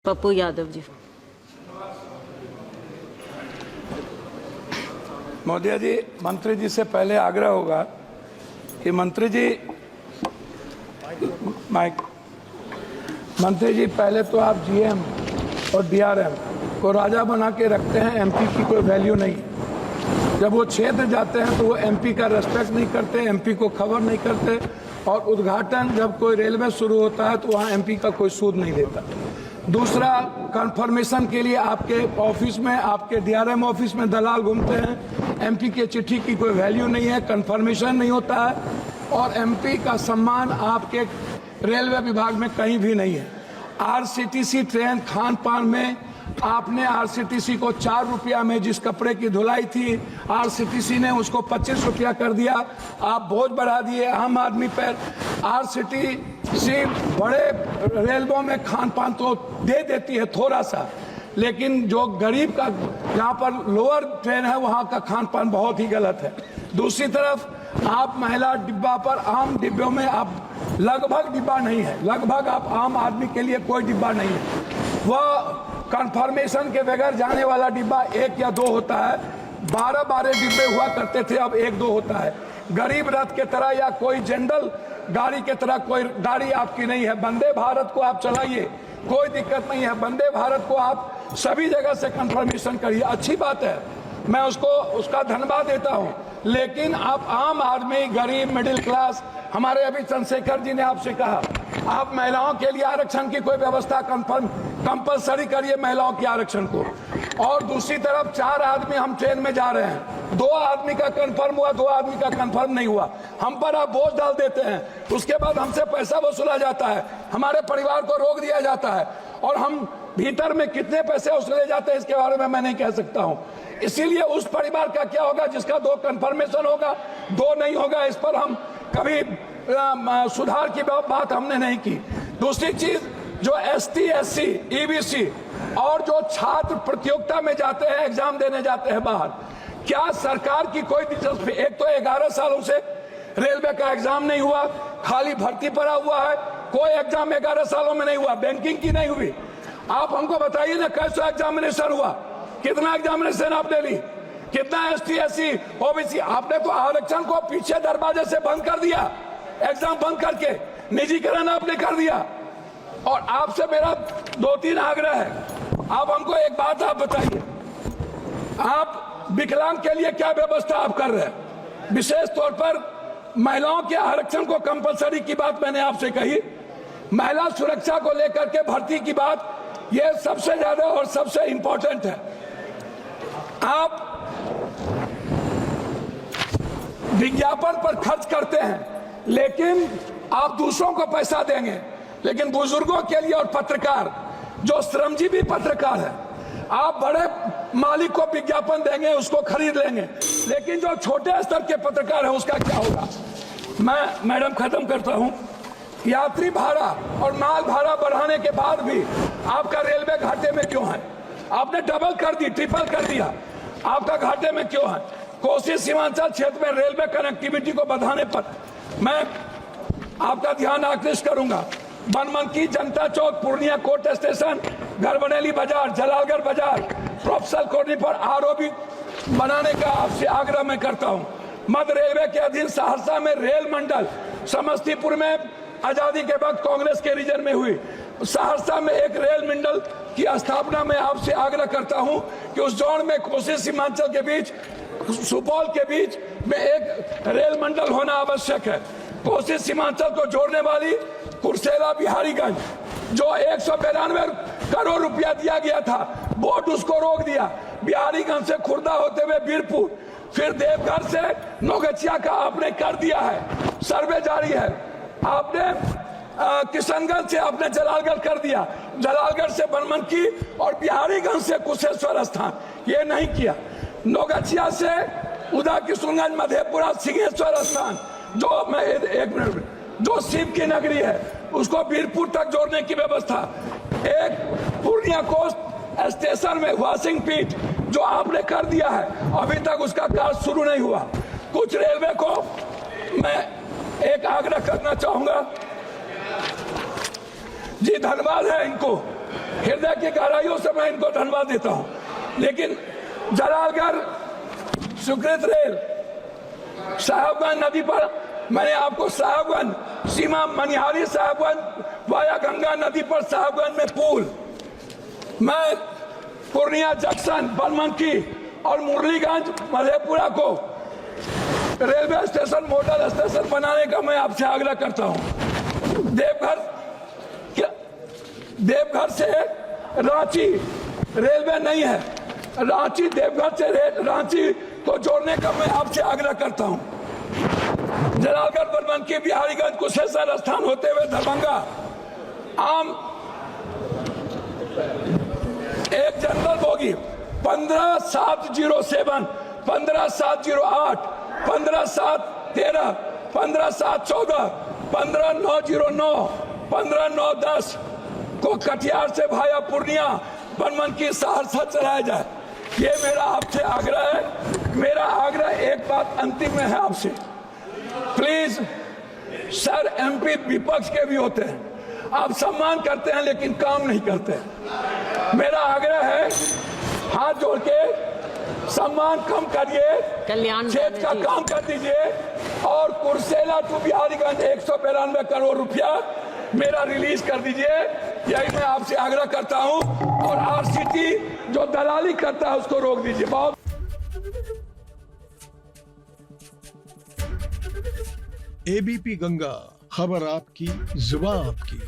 पप्पू यादव जी। महोदय जी, मंत्री जी से पहले आग्रह होगा कि मंत्री जी पहले तो आप जीएम और डीआरएम को राजा बना के रखते हैं, एमपी की कोई वैल्यू नहीं। जब वो क्षेत्र जाते हैं तो वो एमपी का रेस्पेक्ट नहीं करते, एमपी को खबर नहीं करते, और उद्घाटन जब कोई रेलवे शुरू होता है तो वहाँ एमपी का कोई सूद नहीं लेता। दूसरा, कंफर्मेशन के लिए आपके ऑफिस में, आपके डीआरएम ऑफिस में दलाल घूमते हैं। एमपी के चिट्ठी की कोई वैल्यू नहीं है, कंफर्मेशन नहीं होता है, और एमपी का सम्मान आपके रेलवे विभाग में कहीं भी नहीं है। आरसीटीसी ट्रेन खान पान में आपने आरसीटीसी को 4 रुपया में जिस कपड़े की धुलाई थी, आरसीटीसी ने उसको 25 रुपया कर दिया। आप बोझ बढ़ा दिए आम आदमी पर। आरसीटीसी बड़े रेलवों में खान पान तो दे देती है थोड़ा सा, लेकिन जो गरीब का, जहाँ पर लोअर ट्रेन है, वहाँ का खान पान बहुत ही गलत है। दूसरी तरफ आप महिला डिब्बा पर, आम डिब्बों में आप लगभग डिब्बा नहीं है, लगभग आप आम आदमी के लिए कोई डिब्बा नहीं है। वह कंफर्मेशन के बगैर जाने वाला डिब्बा 1 या 2 होता है। 12 डिब्बे हुआ करते थे, अब 1-2 होता है। गरीब रथ के तरह या कोई जनरल गाड़ी के तरह कोई गाड़ी आपकी नहीं है। वंदे भारत को आप चलाइए, कोई दिक्कत नहीं है। वंदे भारत को आप सभी जगह से कंफर्मेशन करिए, अच्छी बात है, मैं उसका धन्यवाद देता हूं। लेकिन आप आम आदमी, गरीब, मिडिल क्लास, हमारे अभी चंद्रशेखर जी ने आपसे कहा आप महिलाओं के लिए आरक्षण की कोई व्यवस्था कंपलसरी करिए, महिलाओं के आरक्षण को। और दूसरी तरफ 4 आदमी हम ट्रेन में जा रहे हैं, 2 आदमी का कंफर्म हुआ, 2 आदमी का कंफर्म नहीं हुआ, हम पर आप बोझ डाल देते हैं। उसके बाद हमसे पैसा वसूला जाता है, हमारे परिवार को रोक दिया जाता है, और हम भीतर में कितने पैसे वसूले जाते हैं इसके बारे में मैं नहीं कह सकता हूं। इसीलिए उस परिवार का क्या होगा जिसका 2 कंफर्मेशन होगा, 2 नहीं होगा, इस पर हम कभी सुधार की बात हमने नहीं की। दूसरी चीज, जो एसटी, एससी, ईबीसी और जो छात्र प्रतियोगिता में जाते हैं, एग्जाम देने जाते हैं बाहर, क्या सरकार की कोई दिलचस्पी? एक तो 11 सालों से रेलवे का एग्जाम नहीं हुआ, खाली भर्ती पड़ा हुआ है, कोई एग्जाम 11 सालों में नहीं हुआ, बैंकिंग की नहीं हुई। आप हमको बताइए ना, कैसा एग्जामिनेशन हुआ, कितना एग्जामिनेशन आपने ली, कितना एसटी, एससी, ओबीसी? आपने तो आरक्षण को पीछे दरवाजे से बंद कर दिया, एग्जाम बंद करके निजीकरण आपने कर दिया। और आपसे मेरा 2-3 आग्रह है, आप हमको एक बात आप बताइए, आप विकलांग के लिए क्या व्यवस्था आप कर रहे हैं? विशेष तौर पर महिलाओं के आरक्षण को कंपलसरी की बात मैंने आपसे कही, महिला सुरक्षा को लेकर के भर्ती की बात, यह सबसे ज्यादा और सबसे इंपॉर्टेंट है। आप विज्ञापन पर खर्च करते हैं, लेकिन आप दूसरों को पैसा देंगे, लेकिन बुजुर्गों के लिए और पत्रकार, जो श्रमजीवी पत्रकार है, आप बड़े मालिक को विज्ञापन देंगे, उसको खरीद लेंगे, लेकिन जो छोटे स्तर के पत्रकार है उसका क्या होगा? मैं मैडम खत्म करता हूं। यात्री भाड़ा और माल भाड़ा बढ़ाने के बाद भी आपका रेलवे घाटे में क्यों है? आपने डबल कर दी, ट्रिपल कर दिया, आपका घाटे में क्यों है? कोसी सीमांचल क्षेत्र में रेलवे कनेक्टिविटी को बढ़ाने पर मैं आपका ध्यान आकृष्ट करूंगा। बनमनकी, जनता चौक, पूर्णिया कोर्ट स्टेशन, गढ़बरेली बाजार, जलालगढ़ बाजार, प्रोफेसर कॉलोनी पर आरओबी बनाने का आपसे आग्रह मैं करता हूं। मध्य रेलवे के अधीन सहरसा में रेल मंडल, समस्तीपुर में आजादी के वक्त कांग्रेस के रीजन में हुई, सहरसा में एक रेल मंडल की स्थापना में आपसे आग्रह करता हूं कि उस जोन में कोसी सीमांचल के बीच, सुपौल के बीच में एक रेल मंडल होना आवश्यक है। कोसी सीमांचल को जोड़ने वाली कुर्सेला बिहारीगंज, जो 192 करोड़ रुपया दिया गया था, बोर्ड उसको रोक दिया। बिहारीगंज से खुर्दा होते हुए बीरपुर, फिर देवघर से नौगछिया का आपने कर दिया है, सर्वे जारी है। आपने किशनगंज से आपने जलालगढ़ कर दिया, जलालगढ़ से बनमनकी और बिहारीगंज से कुशेश्वर स्थान, ये नहीं किया। नौगछिया से उदा किशनगंज, मधेपुरा, सिंहेश्वर स्थान, जो मैं एक मिनट, जो शिव की नगरी है, उसको बीरपुर तक जोड़ने की व्यवस्था। एक पूर्णिया कोस्ट स्टेशन में वॉशिंग पीट जो आपने कर दिया है, अभी तक उसका कार्य शुरू नहीं हुआ। कुछ रेलवे को मैं एक आग्रह करना चाहूंगा जी, धन्यवाद है इनको, हृदय की गहराइयों से मैं इनको धन्यवाद देता हूं। लेकिन जलालगढ़ सुकृत रेल साहेबगंज नदी पर मैंने आपको साहेबगंज सीमा मनिहारी साहेबगंज वाया गंगा नदी पर साहेबगंज में पुल, मैं पूर्णिया जंक्शन बनमनकी और मुरलीगंज मधेपुरा को रेलवे स्टेशन मॉडल स्टेशन बनाने का मैं आपसे आग्रह करता हूं। देवघर से रांची रेलवे नहीं है, रांची देवघर से रांची को जोड़ने का मैं आपसे आग्रह करता हूं। जलालगढ़ बनमनकी बिहारीगंज कुशेश्वर स्थान होते हुए दरभंगा आम एक जनरल बोगी 15,707, 15,708, 15,713, 15,714, 15,909, 15,910 को कटिहार से भाया पूर्णिया बनमनकी सहरसा चलाया जाए। ये मेरा आपसे आग्रह है। मेरा आग्रह एक बात अंतिम में है आपसे, प्लीज सर, एमपी विपक्ष के भी होते हैं, आप सम्मान करते हैं लेकिन काम नहीं करते। मेरा आग्रह है, हाथ जोड़ के सम्मान कम करिए, क्षेत्र का काम कर दीजिए और कुर्सेला टू बिहारीगंज 192 करोड़ रुपया मेरा रिलीज कर दीजिए। यही मैं आपसे आग्रह करता हूं और आरसीटी जो दलाली करता है उसको रोक दीजिए। बहुत एबीपी गंगा, खबर आपकी, जुबान आपकी।